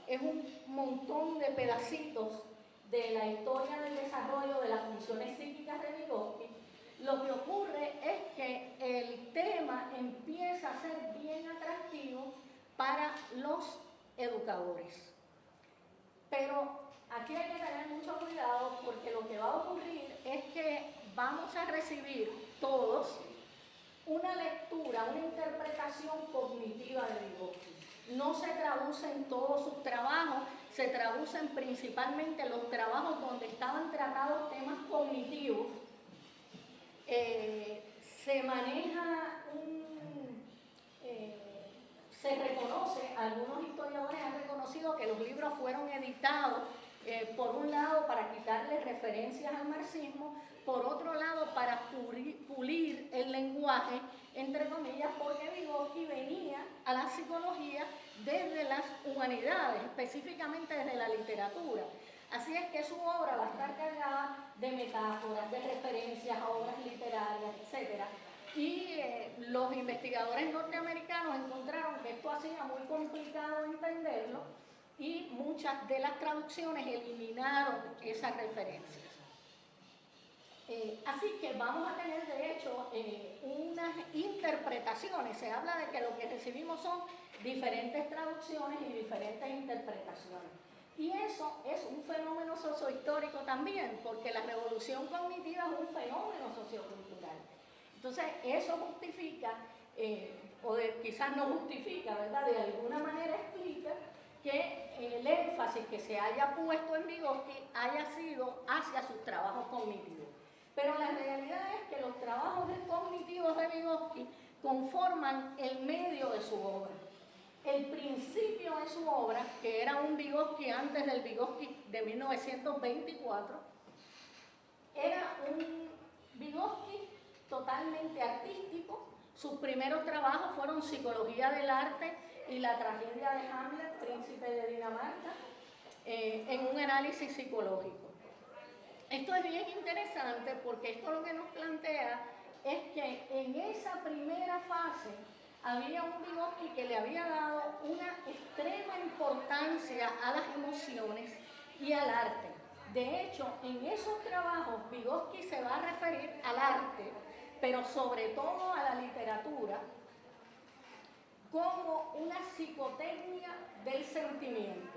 es un montón de pedacitos de la historia del desarrollo de las funciones psíquicas de Vygotsky. Lo que ocurre es que el tema empieza a ser bien atractivo para los educadores. Pero aquí hay que tener mucho cuidado porque lo que va a ocurrir es que vamos a recibir todos una lectura, una interpretación cognitiva de Vygotsky. No se traducen todos sus trabajos, se traducen principalmente los trabajos donde estaban tratados temas cognitivos. Se maneja se reconoce, algunos historiadores han reconocido que los libros fueron editados por un lado para quitarle referencias al marxismo, por otro lado para pulir el lenguaje, entre comillas, porque Vygotsky venía a la psicología desde las humanidades, específicamente desde la literatura. Así es que su obra va a estar cargada de metáforas, de referencias a obras literarias, etc. Y los investigadores norteamericanos encontraron que esto hacía muy complicado entenderlo y muchas de las traducciones eliminaron esas referencias. Así que vamos a tener de hecho unas interpretaciones. Se habla de que lo que recibimos son diferentes traducciones y diferentes interpretaciones. Y eso es un fenómeno sociohistórico también, porque la revolución cognitiva es un fenómeno sociocultural. Entonces, eso justifica, quizás no justifica, ¿verdad? De alguna manera explica que el énfasis que se haya puesto en Vygotsky haya sido hacia sus trabajos cognitivos. Pero la realidad es que los trabajos cognitivos de Vygotsky conforman el medio de su obra. El principio de su obra, que era un Vygotsky antes del Vygotsky de 1924, era un Vygotsky totalmente artístico. Sus primeros trabajos fueron Psicología del Arte y la tragedia de Hamlet, Príncipe de Dinamarca, en un análisis psicológico. Esto es bien interesante porque esto lo que nos plantea es que en esa primera fase había un Vygotsky que le había dado una extrema importancia a las emociones y al arte. De hecho, en esos trabajos Vygotsky se va a referir al arte, pero sobre todo a la literatura, como una psicotecnia del sentimiento.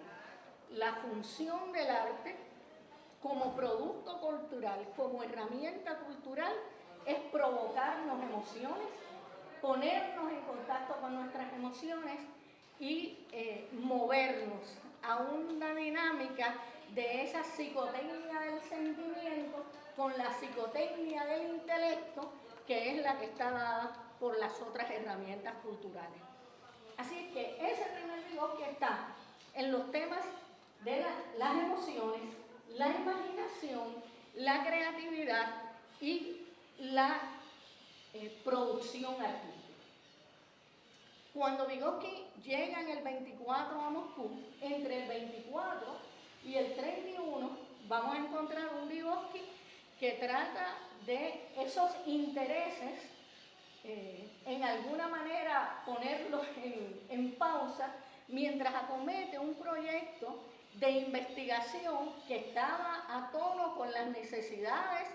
La función del arte como producto cultural, como herramienta cultural, es provocarnos emociones, ponernos en contacto con nuestras emociones y movernos a una dinámica de esa psicotecnia del sentimiento con la psicotecnia del intelecto, que es la que está dada por las otras herramientas culturales. Así que ese primer Vygotsky está en los temas de las emociones, la imaginación, la creatividad y la producción artística. Cuando Vygotsky llega en el 24 a Moscú, entre el 24 y el 31 vamos a encontrar un Vygotsky que trata de esos intereses, en alguna manera ponerlos en pausa, mientras acomete un proyecto de investigación que estaba a tono con las necesidades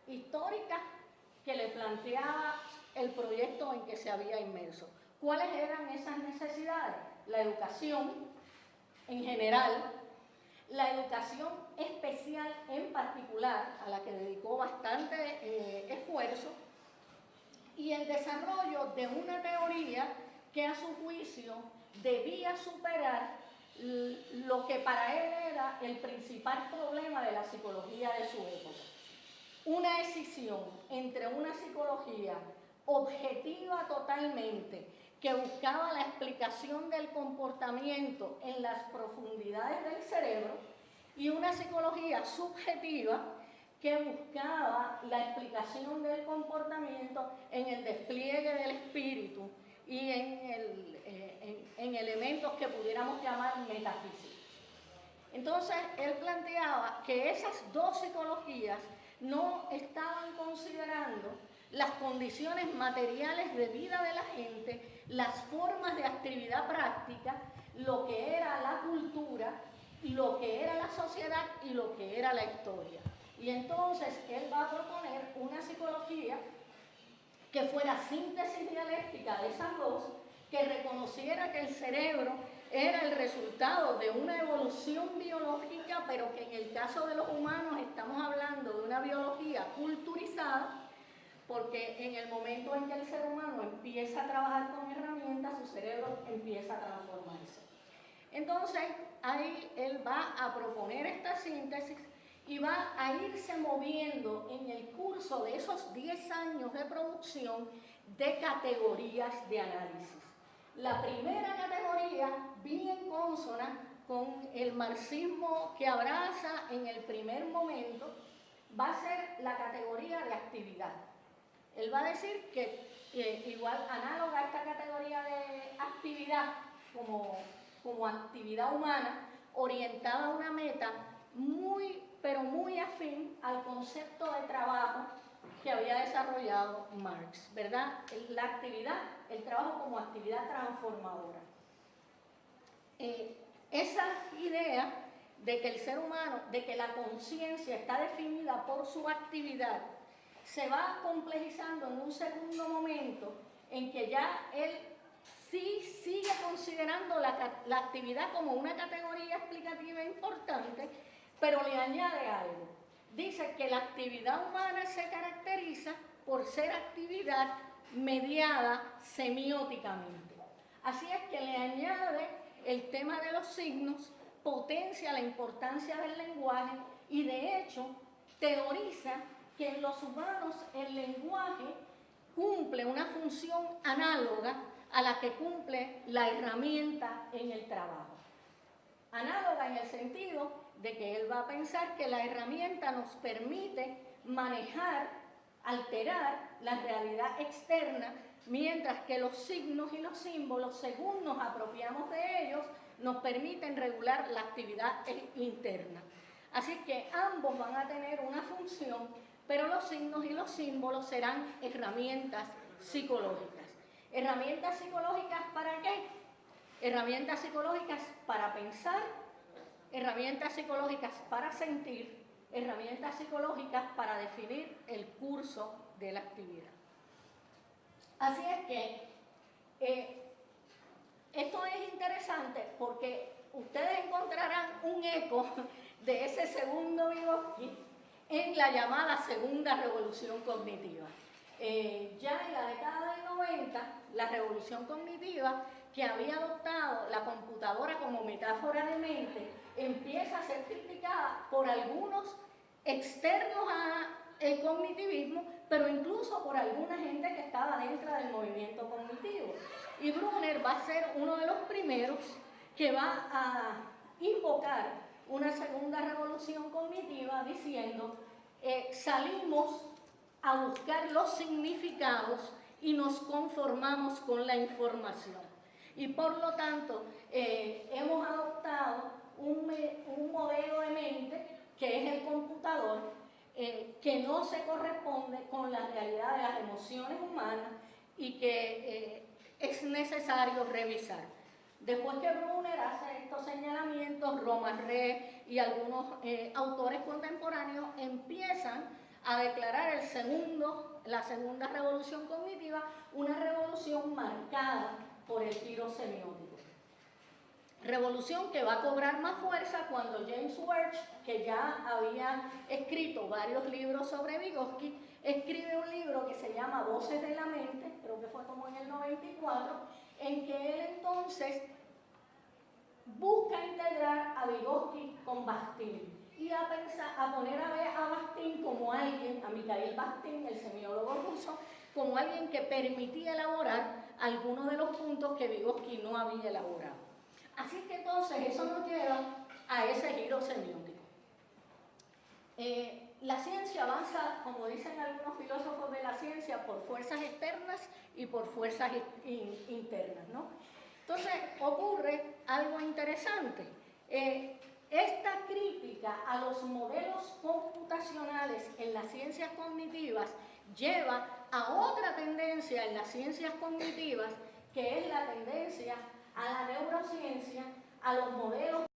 históricas que le planteaba el proyecto en que se había inmerso. ¿Cuáles eran esas necesidades? La educación en general, la educación especial en particular, a la que dedicó bastante esfuerzo, y el desarrollo de una teoría que a su juicio debía superar lo que para él era el principal problema de la psicología de su época. Una escisión entre una psicología objetiva totalmente, que buscaba la explicación del comportamiento en las profundidades del cerebro, y una psicología subjetiva que buscaba la explicación del comportamiento en el despliegue del espíritu y en elementos que pudiéramos llamar metafísicos. Entonces, él planteaba que esas dos psicologías no estaban considerando las condiciones materiales de vida de la gente, las formas de actividad práctica, lo que era la cultura, lo que era la sociedad y lo que era la historia. Y entonces él va a proponer una psicología que fuera síntesis dialéctica de esas dos, que reconociera que el cerebro era el resultado de una evolución biológica, pero que en el caso de los humanos estamos hablando de una biología culturizada, porque en el momento en que el ser humano empieza a trabajar con herramientas, su cerebro empieza a transformarse. Entonces, ahí él va a proponer esta síntesis y va a irse moviendo en el curso de esos 10 años de producción de categorías de análisis. La primera categoría, bien consona con el marxismo que abraza en el primer momento, va a ser la categoría de actividad. Él va a decir que igual análoga a esta categoría de actividad como actividad humana, orientada a una meta pero muy afín al concepto de trabajo que había desarrollado Marx, ¿verdad? La actividad, el trabajo como actividad transformadora. Esa idea de que el ser humano, de que la conciencia está definida por su actividad, se va complejizando en un segundo momento en que ya él sí sigue considerando la actividad como una categoría explicativa importante, pero le añade algo. Dice que la actividad humana se caracteriza por ser actividad mediada semióticamente. Así es que le añade el tema de los signos, potencia la importancia del lenguaje y de hecho teoriza que en los humanos el lenguaje cumple una función análoga a la que cumple la herramienta en el trabajo. Análoga en el sentido de que él va a pensar que la herramienta nos permite manejar, alterar la realidad externa, mientras que los signos y los símbolos, según nos apropiamos de ellos, nos permiten regular la actividad interna. Así que ambos van a tener una función, pero los signos y los símbolos serán herramientas psicológicas. ¿Herramientas psicológicas para qué? Herramientas psicológicas para pensar, herramientas psicológicas para sentir, herramientas psicológicas para definir el curso de la actividad. Así es que esto es interesante porque ustedes encontrarán un eco de ese segundo Vygotsky en la llamada segunda revolución cognitiva. Ya en la década del 90, la revolución cognitiva, que había adoptado la computadora como metáfora de mente, empieza a ser criticada por algunos externos al cognitivismo, pero incluso por alguna gente que estaba dentro del movimiento cognitivo. Y Brunner va a ser uno de los primeros que va a invocar una segunda revolución cognitiva diciendo salimos a buscar los significados y nos conformamos con la información. Y por lo tanto, hemos adoptado un modelo de mente que es el computador, que no se corresponde con la realidad de las emociones humanas y que es necesario revisar. Después que Brunner hace estos señalamientos, Romaré y algunos autores contemporáneos empiezan a declarar la segunda revolución cognitiva, una revolución marcada por el giro semiótico. Revolución que va a cobrar más fuerza cuando James Wertz, que ya había escrito varios libros sobre Vygotsky, escribe un libro que se llama Voces de la Mente, creo que fue como en el 94, en que él entonces busca integrar a Vygotsky con Bakhtin y a poner a ver a Bakhtin como alguien, a Mikhail Bakhtin, el semiólogo ruso, como alguien que permitía elaborar algunos de los puntos que Vygotsky no había elaborado. Así que entonces eso nos lleva a ese giro semiótico. La ciencia avanza, como dicen algunos filósofos de la ciencia, por fuerzas externas y por fuerzas internas, ¿no? Entonces ocurre algo interesante. Esta crítica a los modelos computacionales en las ciencias cognitivas lleva a otra tendencia en las ciencias cognitivas, que es la tendencia a la neurociencia, a los modelos